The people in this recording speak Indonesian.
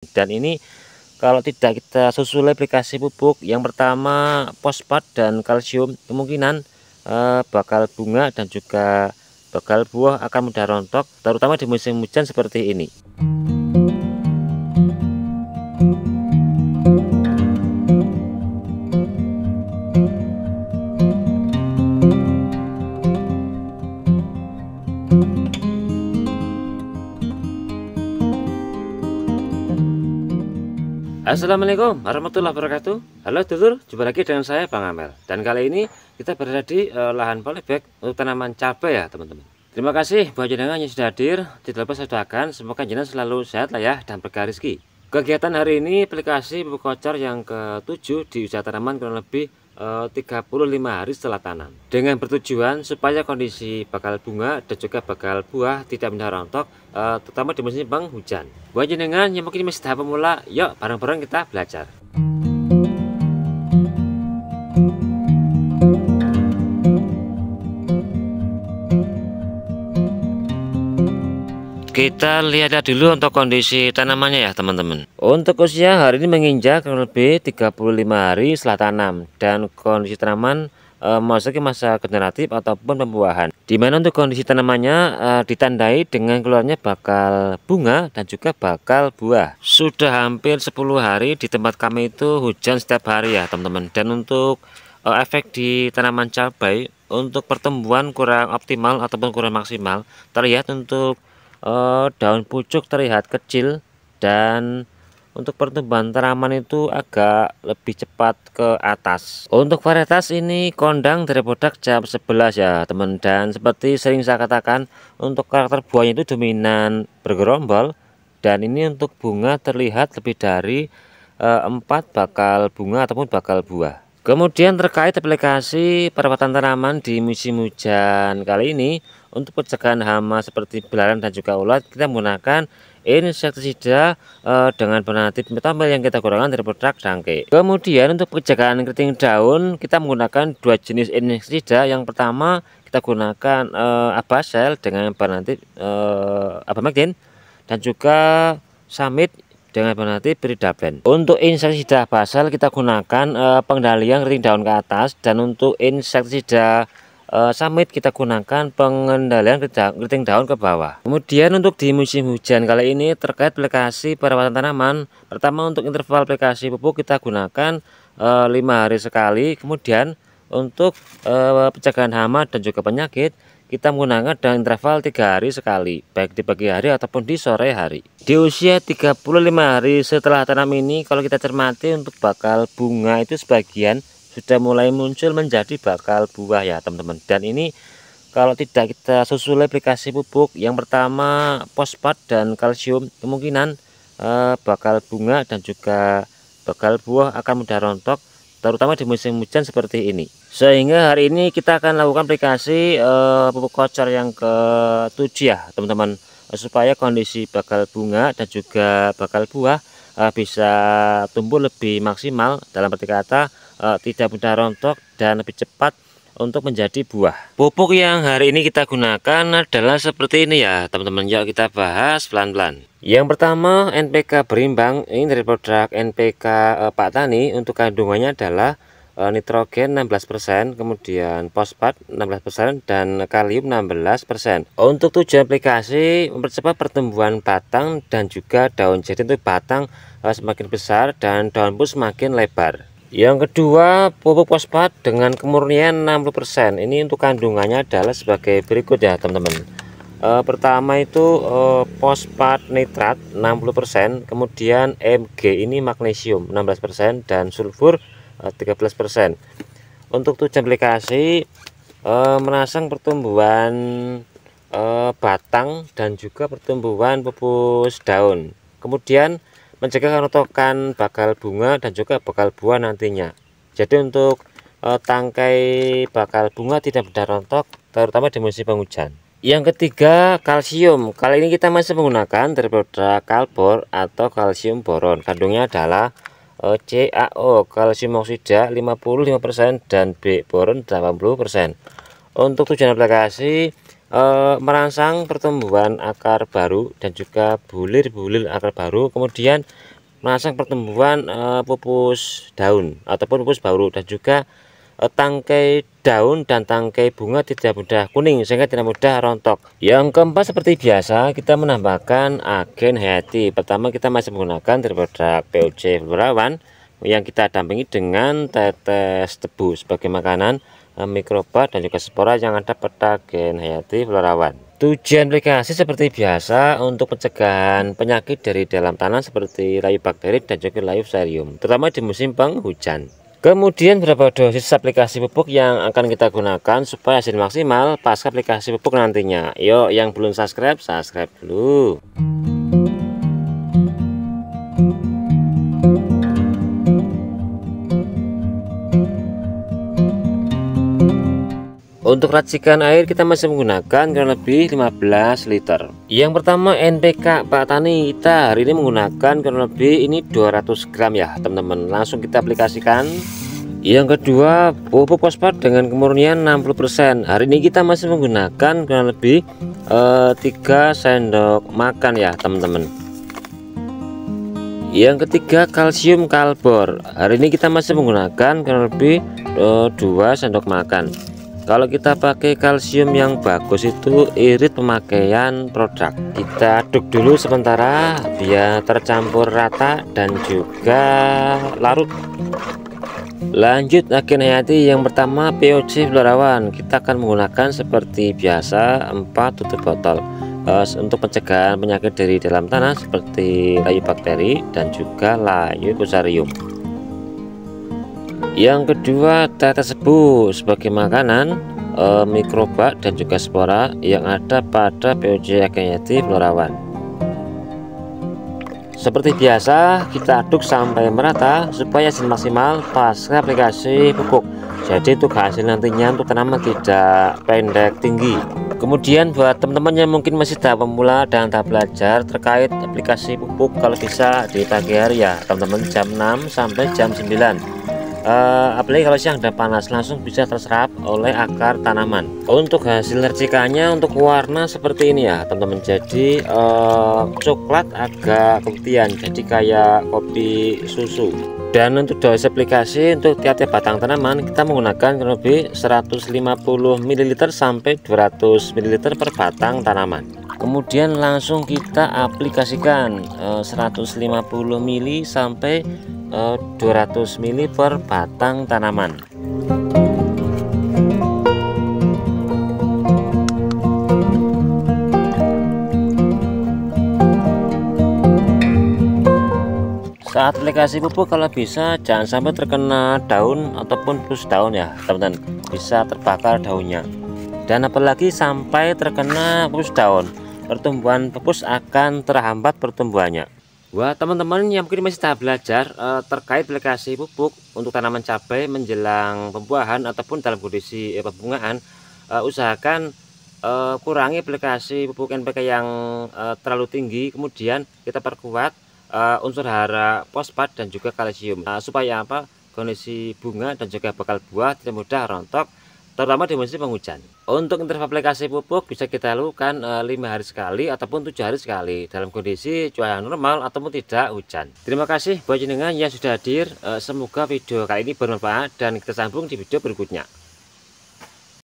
Dan ini kalau tidak kita susul aplikasi pupuk, yang pertama fosfat dan kalsium, kemungkinan bakal bunga dan juga bakal buah akan mudah rontok, terutama di musim hujan seperti ini. Assalamualaikum warahmatullahi wabarakatuh. Halo dulur, jumpa lagi dengan saya Bang Amel. Dan kali ini kita berada di lahan polybag untuk tanaman cabai ya teman-teman. Terima kasih buat jenengan yang sudah hadir. Tidak lupa saya doakan semoga jenengan selalu sehat lah ya dan berkah rezeki. Kegiatan hari ini aplikasi pupuk kocor yang ke-7 di usaha tanaman kurang lebih 35 hari setelah tanam, dengan bertujuan supaya kondisi bakal bunga dan juga bakal buah tidak mudah rontok, terutama di musim penghujan. Buat jenengan yang mungkin masih tahap pemula, yuk bareng-bareng kita belajar. Kita lihat dulu untuk kondisi tanamannya ya teman-teman. Untuk usia hari ini menginjak kurang lebih 35 hari setelah tanam, dan kondisi tanaman memasuki masa generatif ataupun pembuahan. Dimana untuk kondisi tanamannya ditandai dengan keluarnya bakal bunga dan juga bakal buah. Sudah hampir 10 hari di tempat kami itu hujan setiap hari ya teman-teman. Dan untuk efek di tanaman cabai, untuk pertumbuhan kurang optimal ataupun kurang maksimal, terlihat untuk daun pucuk terlihat kecil, dan untuk pertumbuhan tanaman itu agak lebih cepat ke atas. Untuk varietas ini kondang dari produk jam 11 ya teman, dan seperti sering saya katakan, untuk karakter buahnya itu dominan bergerombol, dan ini untuk bunga terlihat lebih dari 4 bakal bunga ataupun bakal buah. Kemudian terkait aplikasi perawatan tanaman di musim hujan kali ini, untuk pencegahan hama seperti belalang dan juga ulat, kita menggunakan insektisida dengan penatif metamel yang kita gunakan dari produk Dangke. Kemudian untuk pencegahan keriting daun, kita menggunakan dua jenis insektisida. Yang pertama kita gunakan Abasel dengan penatif Abamectin, dan juga Samit dengan penatif Piridaplen. Untuk insektisida basal kita gunakan pengendalian keriting daun ke atas, dan untuk insektisida Samit kita gunakan pengendalian keriting daun ke bawah. Kemudian untuk di musim hujan kali ini terkait aplikasi perawatan tanaman, pertama untuk interval aplikasi pupuk kita gunakan 5 hari sekali. Kemudian untuk pencegahan hama dan juga penyakit kita menggunakan dengan interval 3 hari sekali, baik di pagi hari ataupun di sore hari. Di usia 35 hari setelah tanam ini, kalau kita cermati untuk bakal bunga itu sebagian sudah mulai muncul menjadi bakal buah ya teman-teman. Dan ini kalau tidak kita susul aplikasi pupuk, yang pertama fosfat dan kalsium, kemungkinan bakal bunga dan juga bakal buah akan mudah rontok, terutama di musim hujan seperti ini. Sehingga hari ini kita akan lakukan aplikasi pupuk kocor yang ke-7 ya teman-teman, supaya kondisi bakal bunga dan juga bakal buah bisa tumbuh lebih maksimal, dalam arti kata tidak mudah rontok dan lebih cepat untuk menjadi buah. Pupuk yang hari ini kita gunakan adalah seperti ini ya teman-teman. Yuk kita bahas pelan-pelan. Yang pertama NPK berimbang, ini dari produk NPK Pak Tani. Untuk kandungannya adalah nitrogen 16%, kemudian fosfat 16%, dan kalium 16%. Untuk tujuan aplikasi mempercepat pertumbuhan batang dan juga daun. Jadi untuk batang semakin besar dan daun pun semakin lebar. Yang kedua pupuk fosfat dengan kemurnian 60%. Ini untuk kandungannya adalah sebagai berikut ya teman-teman. Pertama itu fosfat nitrat 60%, kemudian Mg ini magnesium 16%, dan sulfur 13%. Untuk tujuan aplikasi merangsang pertumbuhan batang dan juga pertumbuhan pupus daun, kemudian mencegah kerontokan bakal bunga dan juga bakal buah nantinya. Jadi untuk tangkai bakal bunga tidak mudah rontok, terutama di musim penghujan. Yang ketiga kalsium. Kali ini kita masih menggunakan dari produk Kalbor atau kalsium boron. Kandungnya adalah CaO, kalsium oksida 55%, dan B boron 80%. Untuk tujuan aplikasi merangsang pertumbuhan akar baru dan juga bulir-bulir akar baru, kemudian merangsang pertumbuhan pupus daun ataupun pupus baru, dan juga tangkai daun dan tangkai bunga tidak mudah kuning sehingga tidak mudah rontok. Yang keempat, seperti biasa kita menambahkan agen hayati. Pertama, kita masih menggunakan dari produk POC Florawan yang kita dampingi dengan tetes tebu sebagai makanan mikroba dan juga spora yang ada pada agen hayati Florawan. Tujuan aplikasi seperti biasa untuk pencegahan penyakit dari dalam tanah seperti layu bakteri dan juga layu fusarium, terutama di musim penghujan. Kemudian beberapa dosis aplikasi pupuk yang akan kita gunakan supaya hasil maksimal pasca aplikasi pupuk nantinya. Yuk, yang belum subscribe, subscribe dulu. Untuk racikan air kita masih menggunakan kurang lebih 15 liter. Yang pertama NPK Pak Tani, kita hari ini menggunakan kurang lebih ini 200 gram ya teman-teman. Langsung kita aplikasikan. Yang kedua pupuk fosfat dengan kemurnian 60%. Hari ini kita masih menggunakan kurang lebih 3 sendok makan ya teman-teman. Yang ketiga kalsium kalbor. Hari ini kita masih menggunakan kurang lebih 2 sendok makan. Kalau kita pakai kalsium yang bagus itu irit pemakaian produk. Kita aduk dulu sementara biar tercampur rata dan juga larut. Lanjut agen hayati yang pertama POC Florawan. Kita akan menggunakan seperti biasa 4 tutup botol untuk pencegahan penyakit dari dalam tanah seperti layu bakteri dan juga layu fusarium. Yang kedua tetes tebu sebagai makanan mikroba dan juga spora yang ada pada POC agen hayati Florawan. Seperti biasa kita aduk sampai merata supaya hasil maksimal pasca aplikasi pupuk. Jadi untuk hasil nantinya untuk tanaman tidak pendek tinggi. Kemudian buat teman-teman yang mungkin masih tahap pemula dan tahap belajar terkait aplikasi pupuk, kalau bisa di pagi hari ya teman-teman, jam 6 sampai jam 9. Apalagi kalau siang dan panas langsung bisa terserap oleh akar tanaman. Untuk hasil racikannya untuk warna seperti ini ya teman-teman, jadi coklat agak keputihan, jadi kayak kopi susu. Dan untuk dosis aplikasi untuk tiap-tiap batang tanaman kita menggunakan kurang lebih 150 ml sampai 200 ml per batang tanaman. Kemudian langsung kita aplikasikan 150 ml sampai 200 ml per batang tanaman. Saat aplikasi pupuk kalau bisa jangan sampai terkena daun ataupun pupus daun ya teman-teman, bisa terbakar daunnya. Dan apalagi sampai terkena pupus daun, pertumbuhan pupus akan terhambat pertumbuhannya. Buat teman-teman yang mungkin masih tahap belajar terkait aplikasi pupuk untuk tanaman cabai menjelang pembuahan ataupun dalam kondisi pembungaan, usahakan kurangi aplikasi pupuk NPK yang terlalu tinggi. Kemudian kita perkuat unsur hara fosfat dan juga kalsium supaya apa, kondisi bunga dan juga bakal buah tidak mudah rontok, terutama di musim penghujan. Untuk interval aplikasi pupuk bisa kita lakukan 5 hari sekali ataupun 7 hari sekali dalam kondisi cuaca normal ataupun tidak hujan. Terima kasih buat jenengan yang sudah hadir. Semoga video kali ini bermanfaat dan kita sambung di video berikutnya.